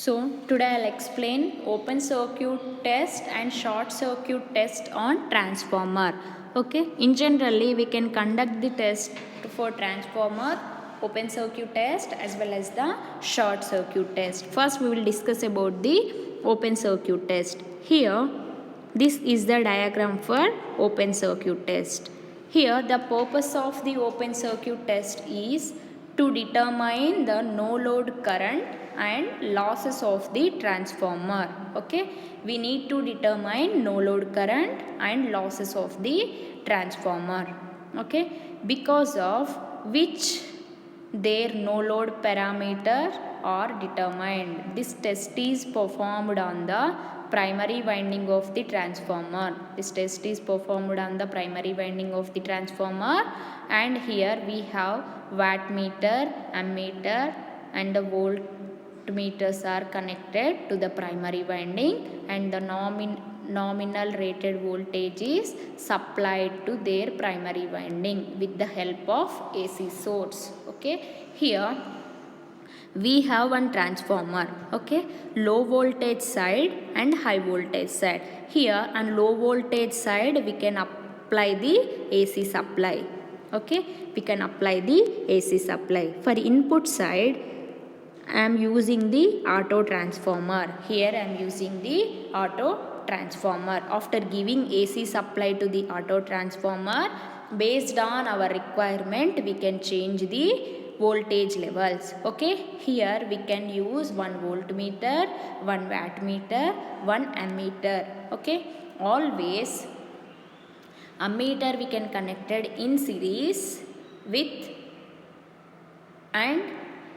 So today I'll explain open circuit test and short circuit test on transformer. Okay, in generally we can conduct the test for transformer, open circuit test as well as the short circuit test. First we will discuss about the open circuit test. Here this is the diagram for open circuit test. Here the purpose of the open circuit test is to determine the no load current and losses of the transformer. Okay, we need to determine no load current and losses of the transformer. Okay, because of which their no load parameter are determined. This test is performed on the primary winding of the transformer. This test is performed on the primary winding of the transformer, and here we have wattmeter, ammeter and the voltmeters are connected to the primary winding, and the nominal rated voltage is supplied to their primary winding with the help of AC source. Okay, here we have one transformer. Okay, low voltage side and high voltage side. Here on low voltage side we can apply the AC supply. Okay, we can apply the AC supply. For input side I am using the auto transformer. Here I am using the auto transformer. After giving AC supply to the auto transformer, based on our requirement we can change the voltage levels. Okay, here we can use 1 voltmeter, 1 wattmeter, 1 ammeter. Okay, always ammeter we can connected in series with, and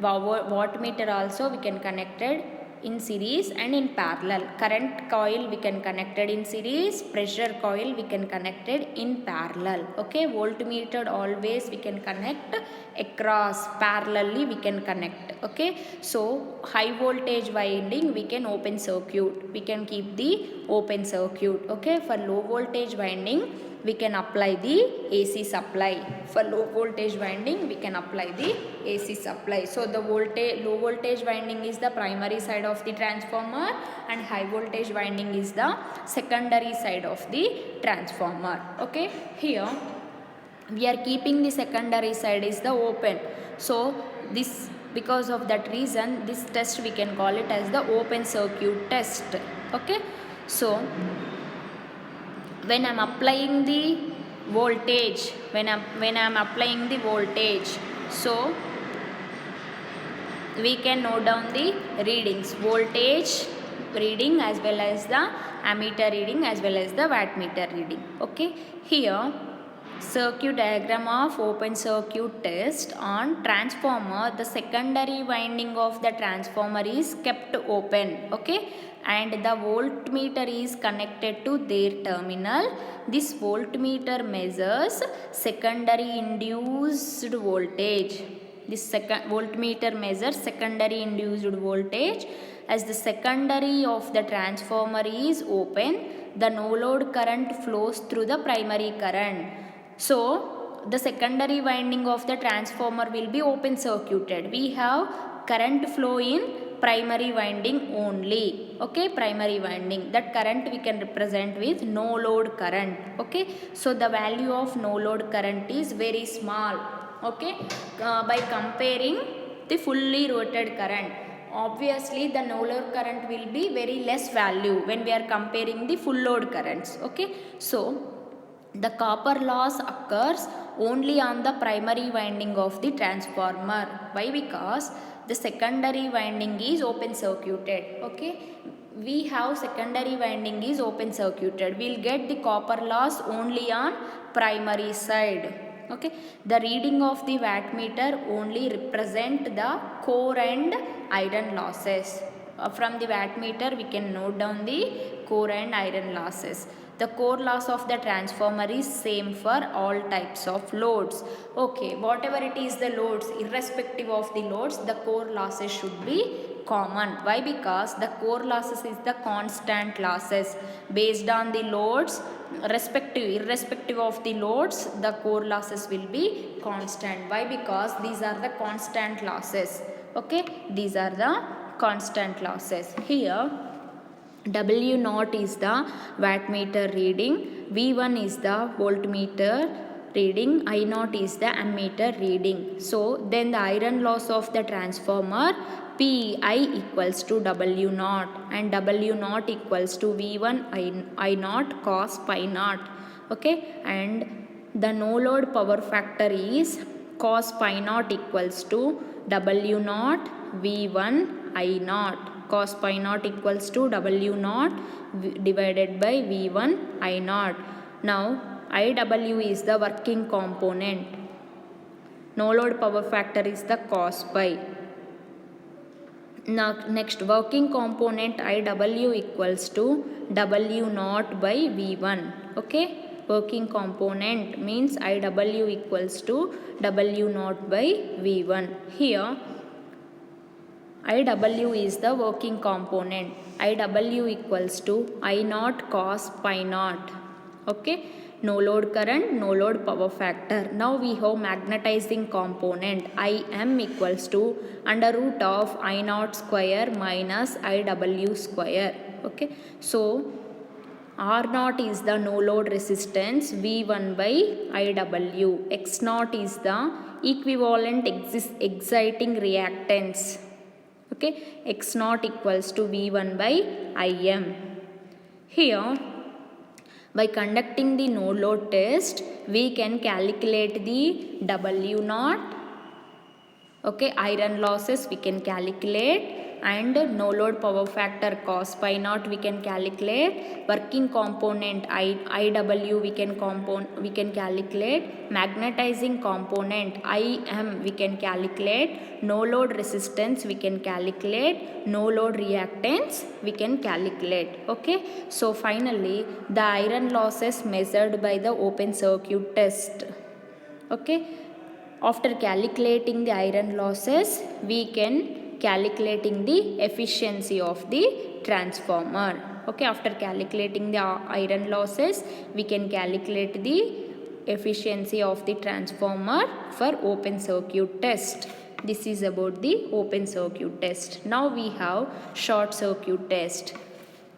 wattmeter also we can connected in series and in parallel. Current coil we can connected in series, pressure coil we can connected in parallel. Okay, voltmeter always we can connect across, parallelly we can connect. Okay, so high voltage winding we can open circuit, we can keep the open circuit. Okay, for low voltage winding we can apply the AC supply. For low voltage winding we can apply the AC supply. So the low voltage winding is the primary side of the transformer and high voltage winding is the secondary side of the transformer. Okay, here we are keeping the secondary side is the open. So this, because of that reason, this test we can call it as the open circuit test. Okay, so when I am applying the voltage, when I am applying the voltage, so we can note down the readings, voltage reading as well as the ammeter reading as well as the wattmeter reading. Okay, here circuit diagram of open circuit test. On transformer, the secondary winding of the transformer is kept open. Okay, and the voltmeter is connected to their terminal. This voltmeter measures secondary induced voltage. This voltmeter measures secondary induced voltage. As the secondary of the transformer is open, the no load current flows through the primary current. So the secondary winding of the transformer will be open circuited. We have current flow in primary winding only. Okay, primary winding, that current we can represent with no load current. Okay, so the value of no load current is very small. Okay, by comparing the fully rated current, obviously the no load current will be very less value when we are comparing the full load currents. Okay, so the copper loss occurs only on the primary winding of the transformer. Why? Because the secondary winding is open circuited. Okay, we have secondary winding is open circuited. We will get the copper loss only on primary side. Okay, the reading of the wattmeter only represent the core and iron losses. From the wattmeter we can note down the core and iron losses. The core loss of the transformer is same for all types of loads. Okay, whatever it is the loads, irrespective of the loads, the core losses should be common. Why? Because the core losses is the constant losses. Based on the loads, irrespective of the loads, the core losses will be constant. Why? Because these are the constant losses. Okay, these are the constant losses. Here W naught is the wattmeter reading, V1 is the voltmeter reading, I naught is the ammeter reading. So then the iron loss of the transformer Pi equals to W naught, and W naught equals to V1 I naught cos pi naught. Okay, and the no load power factor is cos pi naught equals to W naught V1 I naught. Cos pi naught equals to W naught divided by V1 I naught. Now IW is the working component. No load power factor is the cos pi. Now next working component IW equals to W naught by V1. Okay, working component means IW equals to W naught by V1. Here IW is the working component. IW equals to I naught cos pi naught. Okay, no load current, no load power factor. Now we have magnetizing component. Im equals to under root of I naught square minus IW square. Okay, so R naught is the no load resistance, V1 by IW. X naught is the equivalent exciting reactance. Okay, X naught equals to V1 by Im. Here, by conducting the no load test, we can calculate the W naught. Okay, iron losses we can calculate, and no load power factor cos pi naught we can calculate. Working component IW we can calculate. Magnetizing component Im we can calculate. No load resistance we can calculate. No load reactance we can calculate. Okay, so finally the iron losses measured by the open circuit test. Okay, after calculating the iron losses, we can calculating the efficiency of the transformer. Okay, after calculating the iron losses, we can calculate the efficiency of the transformer for open circuit test. This is about the open circuit test. Now we have short circuit test.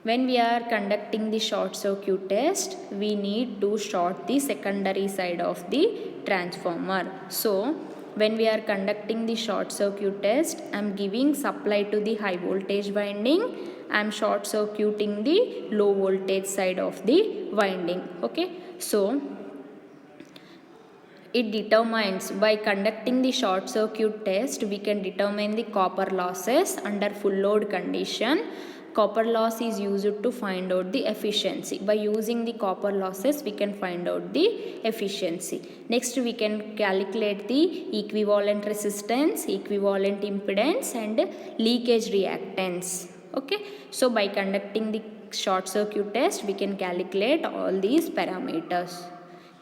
When we are conducting the short circuit test, we need to short the secondary side of the transformer. So when we are conducting the short circuit test, I am giving supply to the high voltage winding. I am short circuiting the low voltage side of the winding. Okay, so it determines, by conducting the short circuit test, we can determine the copper losses under full load condition. Copper loss is used to find out the efficiency. By using the copper losses, we can find out the efficiency. Next, we can calculate the equivalent resistance, equivalent impedance, and leakage reactance. Okay, so by conducting the short circuit test, we can calculate all these parameters.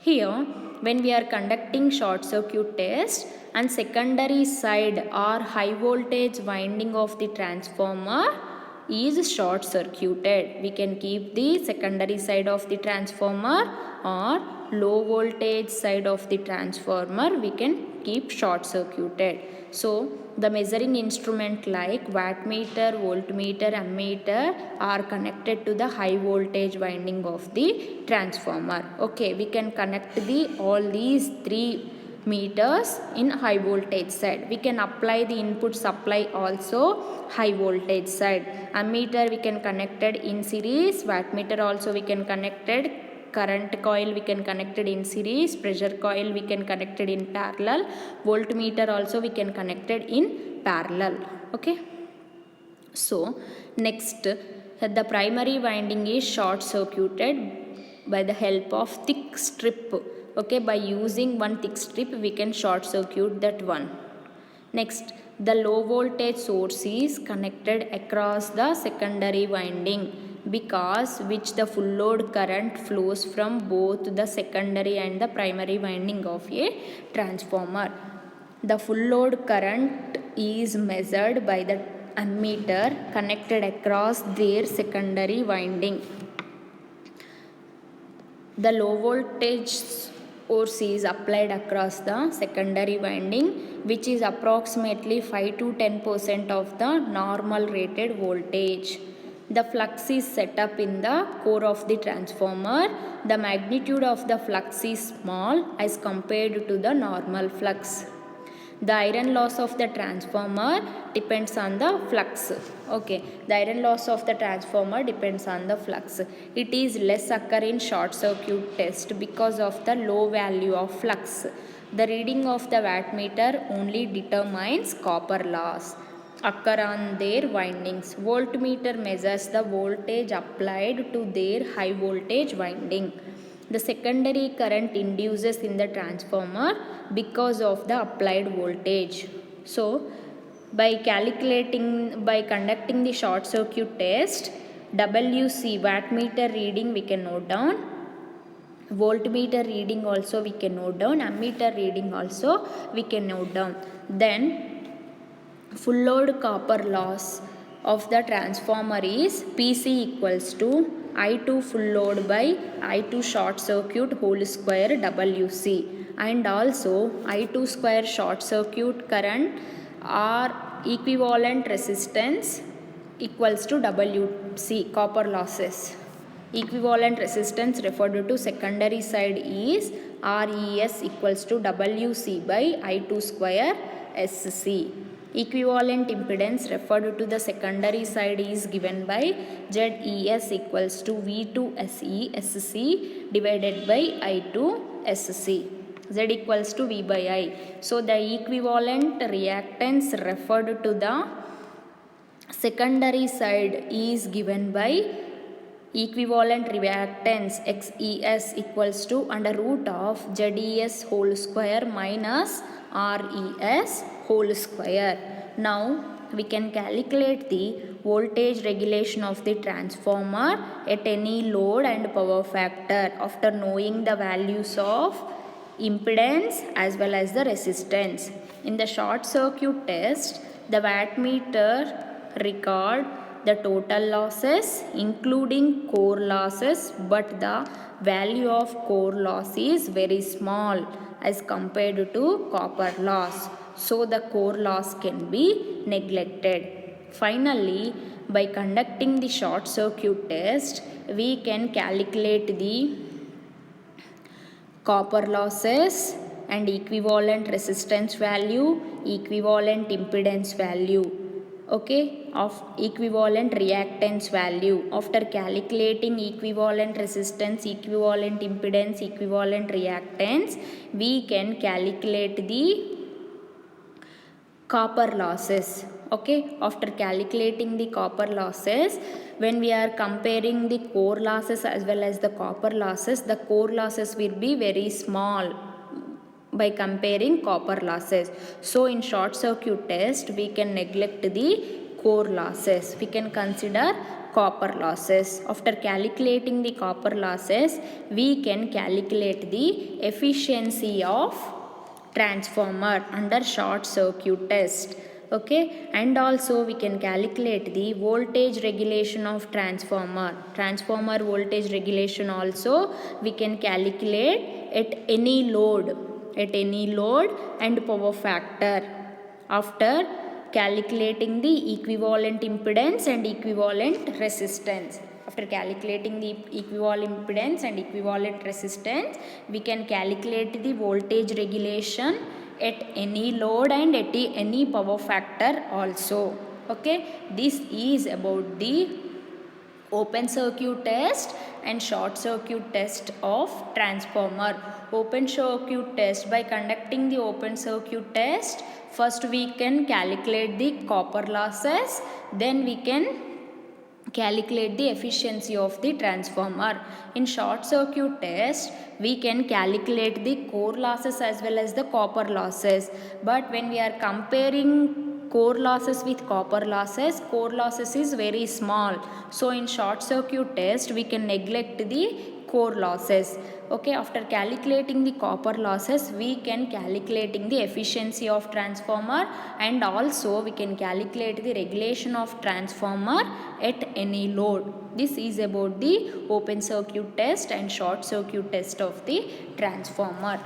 Here, when we are conducting short circuit test and secondary side or high voltage winding of the transformer is short circuited, we can keep the secondary side of the transformer, or low voltage side of the transformer we can keep short circuited. So the measuring instrument like wattmeter, voltmeter, ammeter are connected to the high voltage winding of the transformer. Okay, we can connect the all these three meters in high voltage side. We can apply the input supply also high voltage side. Ammeter we can connected in series, wattmeter also we can connected, current coil we can connected in series, pressure coil we can connected in parallel, voltmeter also we can connected in parallel. Okay, so next, the primary winding is short circuited by the help of thick strip. Okay, by using one thick strip we can short circuit that one. Next, the low voltage source is connected across the secondary winding, because which the full load current flows from both the secondary and the primary winding of a transformer. The full load current is measured by the ammeter connected across their secondary winding. The low voltage force is applied across the secondary winding, which is approximately 5 to 10% of the normal rated voltage. The flux is set up in the core of the transformer. The magnitude of the flux is small as compared to the normal flux. The iron loss of the transformer depends on the flux. Okay, the iron loss of the transformer depends on the flux. It is less occur in short circuit test because of the low value of flux. The reading of the wattmeter only determines copper loss occur on their windings. Voltmeter measures the voltage applied to their high voltage winding. The secondary current induces in the transformer because of the applied voltage. So, by conducting the short circuit test, WC wattmeter reading we can note down, voltmeter reading also we can note down, ammeter reading also we can note down. Then full load copper loss of the transformer is PC equals to I2 full load by I2 short circuit whole square WC, and also I2 square short circuit current or equivalent resistance equals to WC copper losses. Equivalent resistance referred to secondary side is RES equals to WC by I2 square SC. Equivalent impedance referred to the secondary side is given by ZES equals to V2SE SC divided by I2 SC. Z equals to V by I. So the equivalent reactance referred to the secondary side is given by equivalent reactance XES equals to under root of ZES whole square minus RES whole square. Now we can calculate the voltage regulation of the transformer at any load and power factor after knowing the values of impedance as well as the resistance. In the short circuit test, the wattmeter record the total losses including core losses, but the value of core loss is very small as compared to copper loss. So the core loss can be neglected. Finally, by conducting the short circuit test, we can calculate the copper losses and equivalent resistance value, equivalent impedance value, okay, of equivalent reactance value. After calculating equivalent resistance, equivalent impedance, equivalent reactance, we can calculate the copper losses. Okay, after calculating the copper losses, when we are comparing the core losses as well as the copper losses, the core losses will be very small by comparing copper losses. So in short circuit test, we can neglect the core losses. We can consider copper losses. After calculating the copper losses, we can calculate the efficiency of transformer under short circuit test. Okay, and also we can calculate the voltage regulation of transformer voltage regulation also we can calculate at any load and power factor after calculating the equivalent impedance and equivalent resistance. After calculating the equivalent impedance and equivalent resistance, we can calculate the voltage regulation at any load and at any power factor also. Okay, this is about the open circuit test and short circuit test of transformer. Open circuit test, by conducting the open circuit test, first we can calculate the copper losses, then we can calculate the efficiency of the transformer. In short circuit test, we can calculate the core losses as well as the copper losses, but when we are comparing core losses with copper losses, core losses is very small. So in short circuit test, we can neglect the core losses. Okay, after calculating the copper losses, we can calculating the efficiency of transformer, and also we can calculate the regulation of transformer at any load. This is about the open circuit test and short circuit test of the transformer.